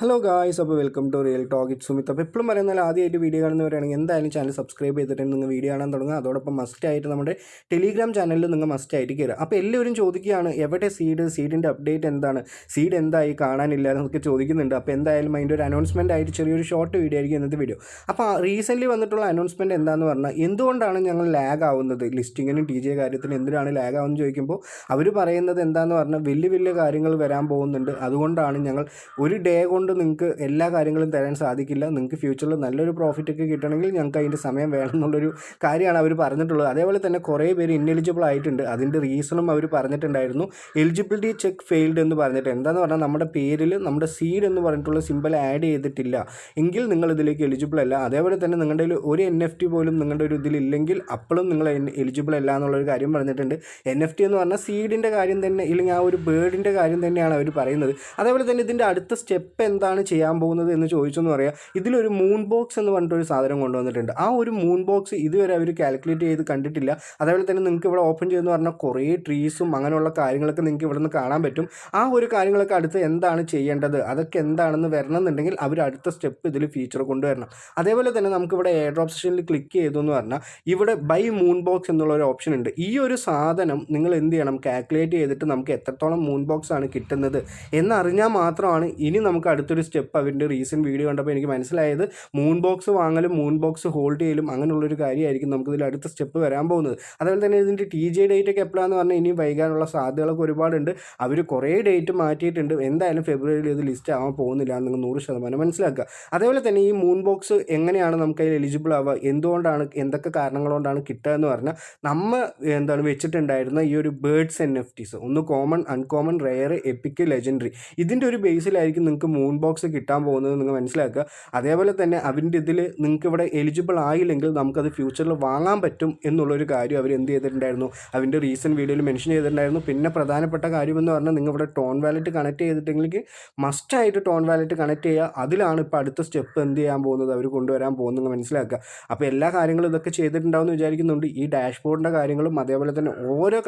Hello guys, അപ്പോൾ welcome to real talk it Sumith. അപ്പോൾ എപ്പോഴും പറയുന്നത് ആദ്യമായിട്ട് വീഡിയോ കാണുന്നവരാണെങ്കിൽ എന്തായാലും ചാനൽ സബ്സ്ക്രൈബ് ചെയ്തിട്ട് നിങ്ങൾ വീഡിയോ കാണാൻ തുടങ്ങുക. അതോടൊപ്പം മസ്റ്റായിട്ട് നമ്മുടെ ടെലിഗ്രാം ചാനലിൽ നിങ്ങൾ മസ്റ്റായിട്ട് കയറുക. അപ്പോൾ എല്ലാവരും ചോദിക്കുകയാണ്, എവിടെ സീഡിൻ്റെ അപ്ഡേറ്റ് എന്താണ്, സീഡ് എന്തായി കാണാനില്ല എന്നൊക്കെ ചോദിക്കുന്നുണ്ട്. അപ്പോൾ എന്തായാലും അതിൻ്റെ ഒരു അനൗൺസ്മെൻറ്റ് ആയിട്ട് ചെറിയൊരു ഷോർട്ട് വീഡിയോ ആയിരിക്കും ഇന്നത്തെ വീഡിയോ. അപ്പോൾ റീസെൻ്റ്ലി വന്നിട്ടുള്ള അനൗൺസ്മെൻറ്റ് എന്താണെന്ന് പറഞ്ഞാൽ, എന്തുകൊണ്ടാണ് ഞങ്ങൾ ലാഗ് ആവുന്നത്, ലിസ്റ്റിങ്ങിനും ടി ജെ കാര്യത്തിനും എന്തിനാണ് ലാഗ് ആവുമെന്ന് ചോദിക്കുമ്പോൾ അവർ പറയുന്നത് എന്താണെന്ന് പറഞ്ഞാൽ വലിയ വലിയ കാര്യങ്ങൾ വരാൻ പോകുന്നുണ്ട്. അതുകൊണ്ടാണ് ഞങ്ങൾ ഒരു ഡേ കൊണ്ട് നിങ്ങൾക്ക് എല്ലാ കാര്യങ്ങളും തരാൻ സാധിക്കില്ല, നിങ്ങൾക്ക് ഫ്യൂച്ചറിൽ നല്ലൊരു പ്രോഫിറ്റ് ഒക്കെ കിട്ടണമെങ്കിൽ ഞങ്ങൾക്ക് അതിൻ്റെ സമയം വേണം എന്നുള്ളൊരു കാര്യമാണ് അവർ പറഞ്ഞിട്ടുള്ളത്. അതേപോലെ തന്നെ കുറേ പേര് ഇന്നെലിജിബിൾ ആയിട്ടുണ്ട്. അതിൻ്റെ റീസണും അവർ പറഞ്ഞിട്ടുണ്ടായിരുന്നു. എലിജിബിലിറ്റി ചെക്ക് ഫെയിൽഡ് എന്ന് പറഞ്ഞിട്ട് എന്താണെന്ന് പറഞ്ഞാൽ, നമ്മുടെ പേരിൽ നമ്മുടെ സീഡ് എന്ന് പറഞ്ഞിട്ടുള്ള സിമ്പിൾ ആഡ് ചെയ്തിട്ടില്ല എങ്കിൽ നിങ്ങൾ ഇതിലേക്ക് എലിജിബിൾ അല്ല. അതേപോലെ തന്നെ നിങ്ങളുടെ ഒരു NFT പോലും നിങ്ങളുടെ ഒരു ഇതിലില്ലെങ്കിൽ അപ്പോഴും നിങ്ങൾ എലിജിബിൾ അല്ല എന്നുള്ളൊരു കാര്യം പറഞ്ഞിട്ടുണ്ട്. NFT എന്ന് പറഞ്ഞാൽ സീഡിൻ്റെ കാര്യം തന്നെ, ഇല്ലെങ്കിൽ ആ ഒരു ബേർഡിൻ്റെ കാര്യം തന്നെയാണ് അവർ പറയുന്നത്. അതേപോലെ തന്നെ ഇതിൻ്റെ അടുത്ത സ്റ്റെപ്പ് എന്താണ് ചെയ്യാൻ പോകുന്നത് എന്ന് ചോദിച്ചെന്ന് പറയാം. ഇതിലൊരു മൂൺ ബോക്സ് എന്ന് പറഞ്ഞിട്ടൊരു സാധനം കൊണ്ടുവന്നിട്ടുണ്ട്. ആ ഒരു മൂൺ ബോക്സ് ഇതുവരെ അവർ കാൽക്കുലേറ്റ് ചെയ്ത് കണ്ടിട്ടില്ല. അതേപോലെ തന്നെ നിങ്ങൾക്ക് ഇവിടെ ഓപ്പൺ ചെയ്തെന്ന് പറഞ്ഞാൽ കുറേ ട്രീസും അങ്ങനെയുള്ള കാര്യങ്ങളൊക്കെ നിങ്ങൾക്ക് ഇവിടെ നിന്ന് കാണാൻ പറ്റും. ആ ഒരു കാര്യങ്ങളൊക്കെ അടുത്ത് എന്താണ് ചെയ്യേണ്ടത്, അതൊക്കെ എന്താണെന്ന് വരണമെന്നുണ്ടെങ്കിൽ അവർ അടുത്ത സ്റ്റെപ്പ് ഇതിൽ ഫീച്ചർ കൊണ്ടുവരണം. അതേപോലെ തന്നെ നമുക്കിവിടെ എയർ ഡ്രോപ്പ് സെഷനിൽ ക്ലിക്ക് ചെയ്തു എന്ന് പറഞ്ഞാൽ ഇവിടെ ബൈ മൂൺ ബോക്സ് എന്നുള്ളൊരു ഓപ്ഷൻ ഉണ്ട്. ഈ ഒരു സാധനം നിങ്ങൾ എന്ത് ചെയ്യണം, കാൽക്കുലേറ്റ് ചെയ്തിട്ട് നമുക്ക് എത്രത്തോളം മൂൺ ബോക്സ് ആണ് കിട്ടുന്നത് എന്നറിഞ്ഞാൽ മാത്രമാണ് ഇനി നമുക്ക് അടുത്തൊരു സ്റ്റെപ്പ്. അവരുടെ റീസെൻറ്റ് വീഡിയോ കണ്ടപ്പോൾ എനിക്ക് മനസ്സിലായത് മൂൺ ബോക്സ് വാങ്ങലും മൂൺ ബോക്സ് ഹോൾഡ് ചെയ്യലും അങ്ങനെയുള്ളൊരു കാര്യമായിരിക്കും നമുക്കിതിൽ അടുത്ത സ്റ്റെപ്പ് വരാൻ പോകുന്നത്. അതുപോലെ തന്നെ ഇതിൻ്റെ TJ ഡേറ്റ് ഒക്കെ എപ്പോഴാണെന്ന് പറഞ്ഞാൽ ഇനി വൈകാനുള്ള സാധ്യതകളൊക്കെ ഒരുപാടുണ്ട്. അവർ കുറേ ഡേറ്റ് മാറ്റിയിട്ടുണ്ട്. എന്തായാലും ഫെബ്രുവരിയിൽ ഇത് ലിസ്റ്റ് ആവാൻ പോകുന്നില്ല എന്ന് നിങ്ങൾ 100% മനസ്സിലാക്കുക. അതേപോലെ തന്നെ ഈ മൂൺ ബോക്സ് എങ്ങനെയാണ് നമുക്ക് അതിൽ എലിജിബിൾ ആവുക, എന്തുകൊണ്ടാണ്, എന്തൊക്കെ കാരണങ്ങൾ കൊണ്ടാണ് കിട്ടുക എന്ന് പറഞ്ഞാൽ, നമ്മൾ വെച്ചിട്ടുണ്ടായിരുന്ന ഈ ഒരു ബേർഡ്സ് NFTs ഒന്ന് common, uncommon, rare, EPIC, legendary, ഇതിൻ്റെ ഒരു ബേസിലായിരിക്കും നിങ്ങൾക്ക് മൂൺ ബോക്സ് കിട്ടാൻ പോകുന്നത് നിങ്ങൾ മനസ്സിലാക്കുക. അതേപോലെ തന്നെ അതിൻ്റെ ഇതിൽ നിങ്ങൾക്ക് ഇവിടെ എലിജിബിൾ ആയില്ലെങ്കിൽ നമുക്കത് ഫ്യൂച്ചറിൽ വാങ്ങാൻ പറ്റും എന്നുള്ളൊരു കാര്യം അവർ എന്ത് ചെയ്തിട്ടുണ്ടായിരുന്നു, അതിൻ്റെ റീസെൻറ്റ് വീഡിയോയിൽ മെൻഷൻ ചെയ്തിട്ടുണ്ടായിരുന്നു. പിന്നെ പ്രധാനപ്പെട്ട കാര്യമെന്ന് പറഞ്ഞാൽ, നിങ്ങൾ ഇവിടെ ടോൺ വാലറ്റ് കണക്ട് ചെയ്തിട്ടെങ്കിൽ മസ്റ്റായിട്ട് ടോൺ വാലറ്റ് കണക്ട് ചെയ്യുക. അതിലാണ് ഇപ്പോൾ അടുത്ത സ്റ്റെപ്പ് എന്ത് ചെയ്യാൻ പോകുന്നത്, അവർ കൊണ്ടുവരാൻ പോകുന്നത് മനസ്സിലാക്കുക. അപ്പോൾ എല്ലാ കാര്യങ്ങളും ഇതൊക്കെ ചെയ്തിട്ടുണ്ടാവുമെന്ന് വിചാരിക്കുന്നുണ്ട്. ഈ ഡാഷ്ബോർഡിൻ്റെ കാര്യങ്ങളും അതേപോലെ തന്നെ ഓരോ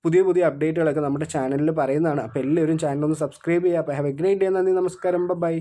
പുതിയ പുതിയ അപ്ഡേറ്റുകളൊക്കെ നമ്മുടെ ചാനലിൽ പറയുന്നതാണ്. അപ്പോൾ എല്ലാവരും ചാനലൊന്ന് സബ്സ്ക്രൈബ് ചെയ്യുക. അപ്പോൾ ഹാവ് എ ഗ്രേറ്റ് ഡേ. നന്ദി, നമസ്കാരം, ബൈ.